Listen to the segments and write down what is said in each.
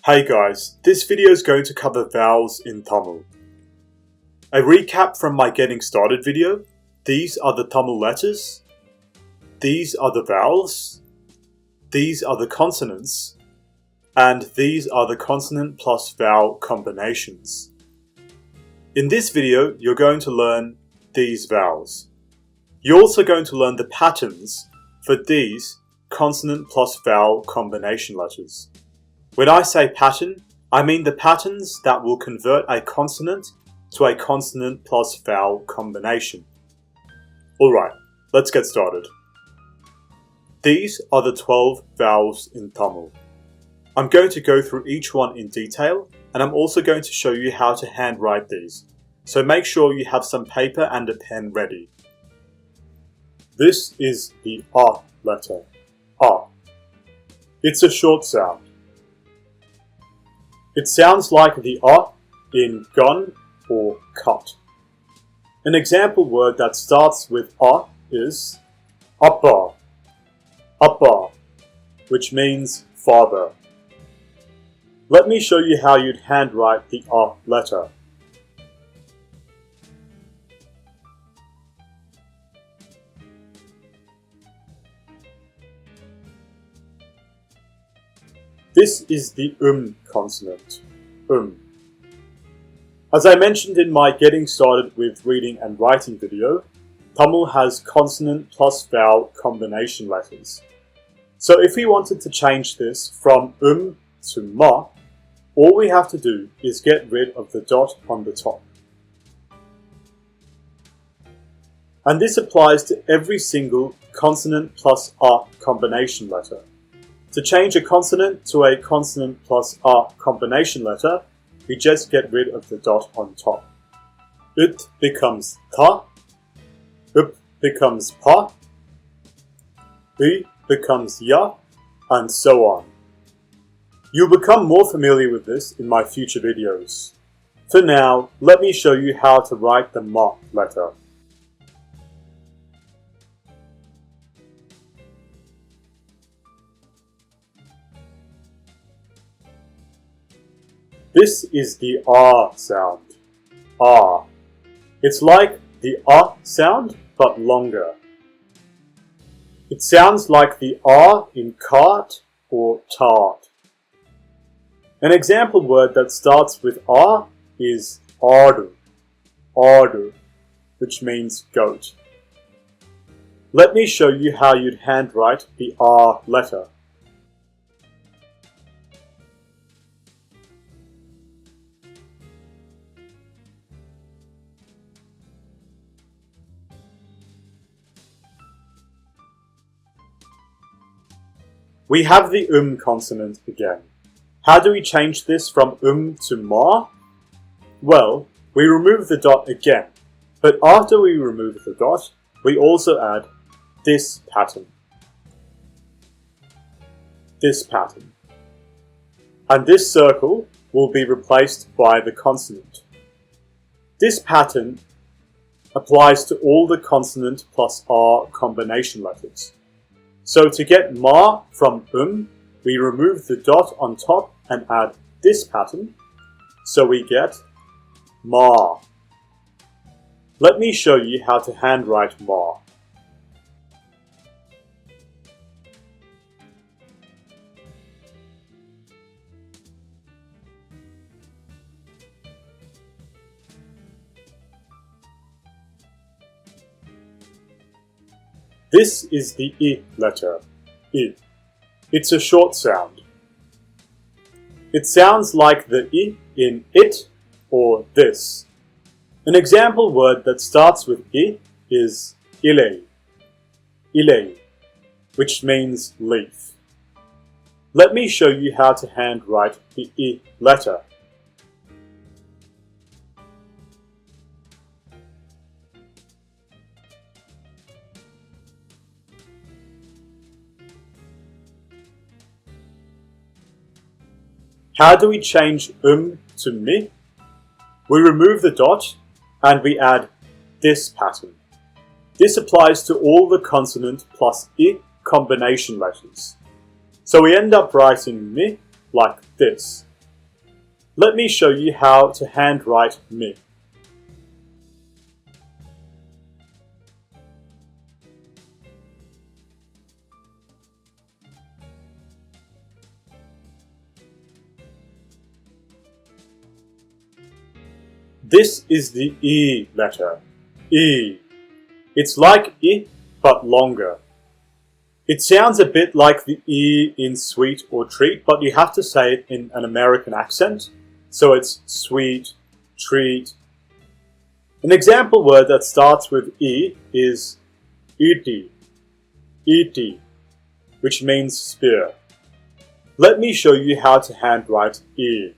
Hey guys, this video is going to cover vowels in Tamil. A recap from my getting started video. These are the Tamil letters. These are the vowels. These are the consonants. And these are the consonant plus vowel combinations. In this video, you're going to learn these vowels. You're also going to learn the patterns for these consonant plus vowel combination letters. When I say pattern, I mean the patterns that will convert a consonant to a consonant plus vowel combination. Alright, let's get started. These are the 12 vowels in Tamil. I'm going to go through each one in detail, and I'm also going to show you how to handwrite these. So make sure you have some paper and a pen ready. This is the A letter. A. It's a short sound. It sounds like the A in gun or cut. An example word that starts with A is Appa, Appa, which means father. Let me show you how you'd handwrite the A letter. This is the consonant, As I mentioned in my getting started with reading and writing video, Tamil has consonant plus vowel combination letters. So if we wanted to change this from to ma, all we have to do is get rid of the dot on the top. And this applies to every single consonant plus A combination letter. To change a consonant to a consonant plus A combination letter, we just get rid of the dot on top. Ut becomes ta, up becomes pa, becomes ya, and so on. You'll become more familiar with this in my future videos. For now, let me show you how to write the ma letter. This is the R sound. R. It's like the A sound, but longer. It sounds like the R in cart or tart. An example word that starts with R is ardu, ardu, which means goat. Let me show you how you'd handwrite the R letter. We have the consonant again. How do we change this from to ma? Well, we remove the dot again, but after we remove the dot, we also add this pattern. This pattern. And this circle will be replaced by the consonant. This pattern applies to all the consonant plus R combination letters. So to get ma from we remove the dot on top and add this pattern, so we get ma. Let me show you how to handwrite ma. This is the I letter, I. It's a short sound. It sounds like the I in it or this. An example word that starts with I is ilay, ilay, which means leaf. Let me show you how to handwrite the I letter. How do we change to mi? We remove the dot and we add this pattern. This applies to all the consonant plus I combination letters. So we end up writing mi like this. Let me show you how to handwrite me. This is the E letter, E. It's like I, but longer. It sounds a bit like the E in sweet or treat, but you have to say it in an American accent. So it's sweet, treat. An example word that starts with E is iti, iti, which means spear. Let me show you how to handwrite E.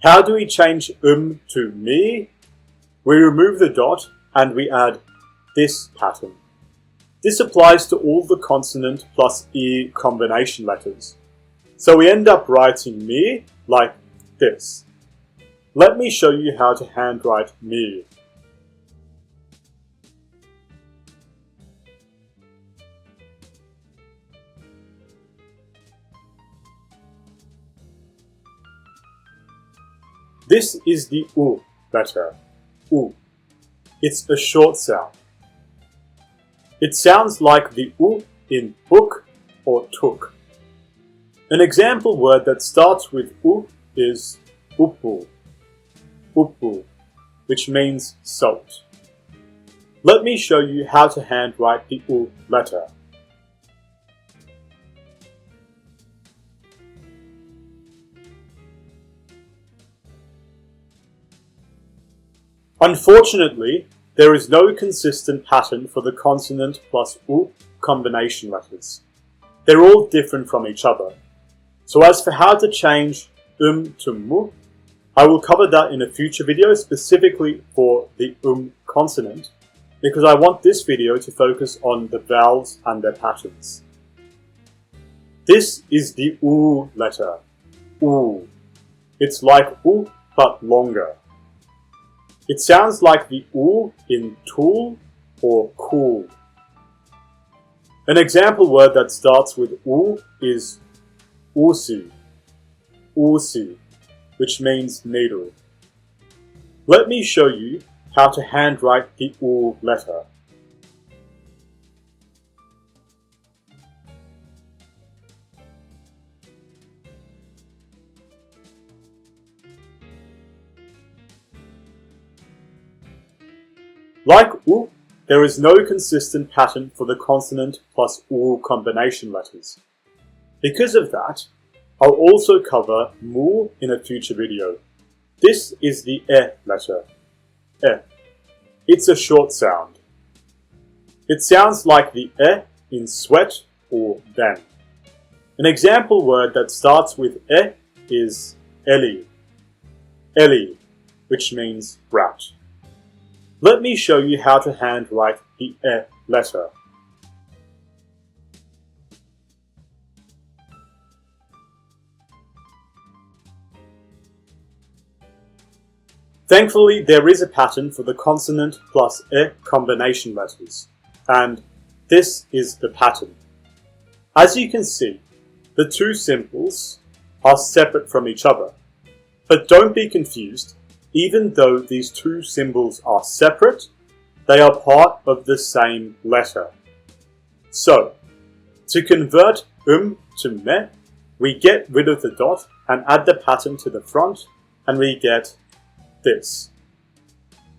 How do we change to me? We remove the dot and we add this pattern. This applies to all the consonant plus E combination letters. So we end up writing me like this. Let me show you how to handwrite me. This is the U letter, U. It's a short sound. It sounds like the U in book or took. An example word that starts with U is upu, upu, which means salt. Let me show you how to handwrite the U letter. Unfortunately, there is no consistent pattern for the consonant plus U combination letters. They're all different from each other. So as for how to change to mu, I will cover that in a future video specifically for the consonant, because I want this video to focus on the vowels and their patterns. This is the U letter, U. It's like U but longer. It sounds like the U in tool or cool. An example word that starts with U is usi, usi, which means needle. Let me show you how to handwrite the U letter. Like U, there is no consistent pattern for the consonant plus U combination letters. Because of that, I'll also cover mu in a future video. This is the E letter, E. It's a short sound. It sounds like the E in sweat or then. An example word that starts with E is eli, eli, which means rat. Let me show you how to handwrite the E letter. Thankfully, there is a pattern for the consonant plus E combination letters, and this is the pattern. As you can see, the two symbols are separate from each other, but don't be confused. Even though these two symbols are separate, they are part of the same letter. So, to convert to me, we get rid of the dot and add the pattern to the front, and we get this.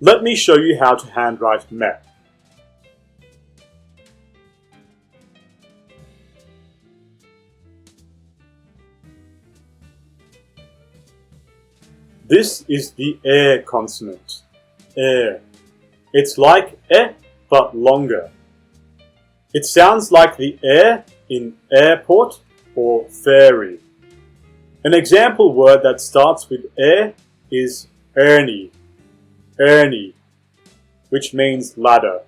Let me show you how to handwrite me. This is the air consonant, air. It's like E but longer. It sounds like the air in airport or ferry. An example word that starts with air is ernie, ernie, which means ladder.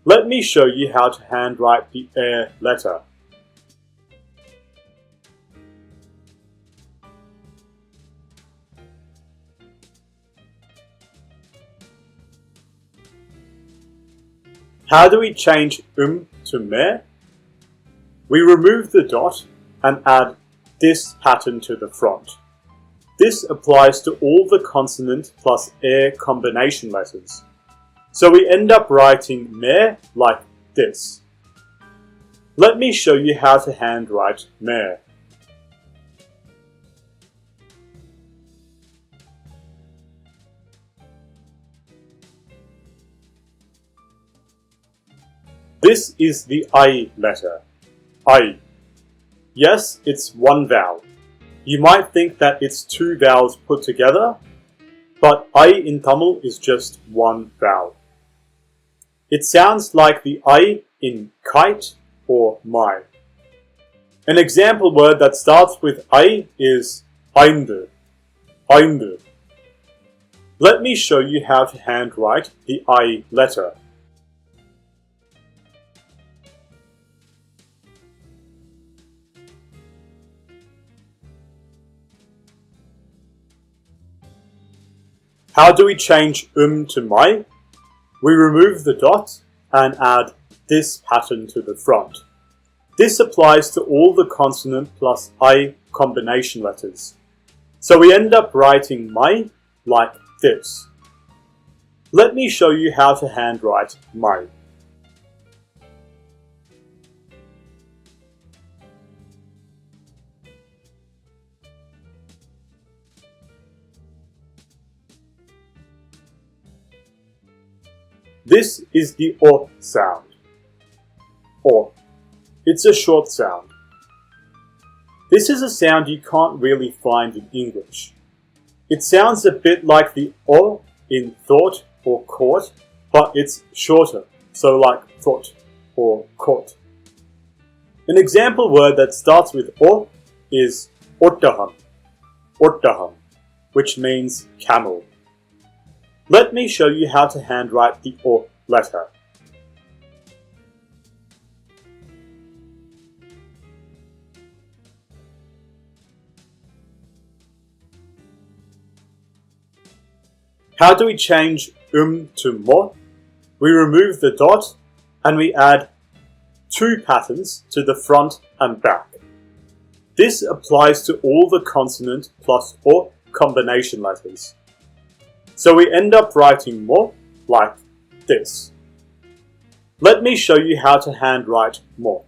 Let me show you how to handwrite the air letter. How do we change to me? We remove the dot and add this pattern to the front. This applies to all the consonant plus air combination letters. So we end up writing me like this. Let me show you how to handwrite me. This is the I letter. I. Yes, it's one vowel. You might think that it's two vowels put together, but I in Tamil is just one vowel. It sounds like the I in kite or my. An example word that starts with I is aindu. Aindu. Let me show you how to handwrite the I letter. How do we change to my? We remove the dot and add this pattern to the front. This applies to all the consonant plus I combination letters. So we end up writing my like this. Let me show you how to handwrite my. This is the O sound. O. It's a short sound. This is a sound you can't really find in English. It sounds a bit like the O in thought or court, but it's shorter, so like thought or court. An example word that starts with O is ottaham, ottaham, which means camel. Let me show you how to handwrite the O letter. How do we change to mo? We remove the dot and we add two patterns to the front and back. This applies to all the consonant plus o combination letters. So we end up writing mo like this. Let me show you how to handwrite mo.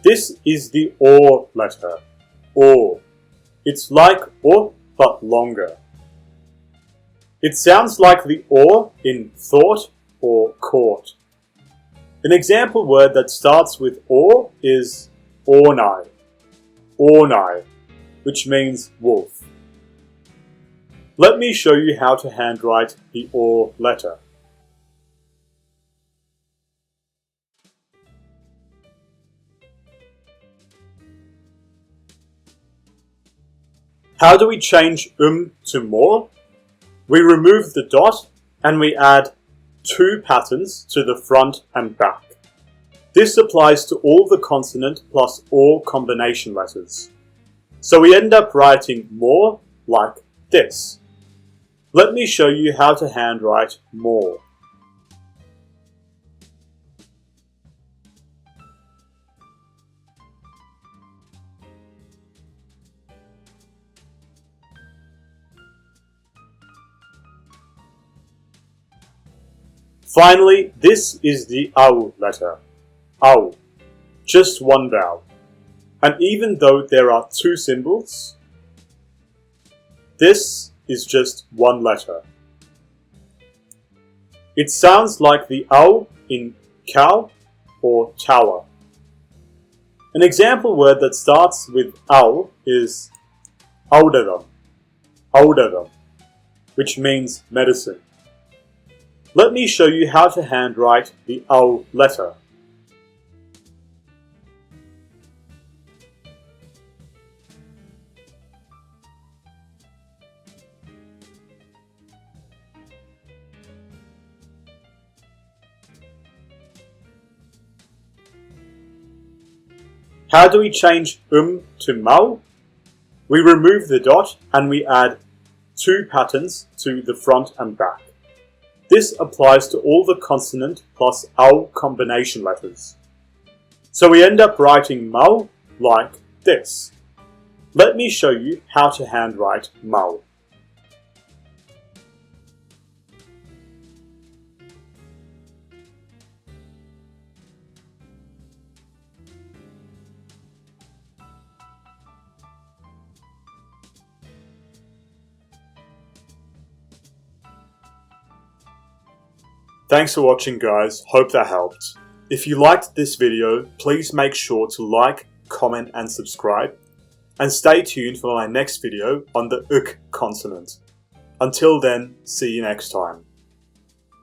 This is the O letter. O. It's like O but longer. It sounds like the O in thought or court. An example word that starts with O is ornai, ornai, which means wolf. Let me show you how to handwrite the O letter. How do we change to more? We remove the dot and we add two patterns to the front and back. This applies to all the consonant plus all combination letters. So we end up writing more like this. Let me show you how to handwrite more. Finally, this is the AU letter. AU. Just one vowel. And even though there are two symbols, this is just one letter. It sounds like the AU in cow or tower. An example word that starts with AU is audaram, audaram, which means medicine. Let me show you how to handwrite the AU letter. How do we change to mal? We remove the dot and we add 2 patterns to the front and back. This applies to all the consonant plus owl combination letters. So we end up writing mal like this. Let me show you how to handwrite mal. Thanks for watching, guys. Hope that helped. If you liked this video, please make sure to like, comment and subscribe. And stay tuned for my next video on the uk consonant. Until then, see you next time.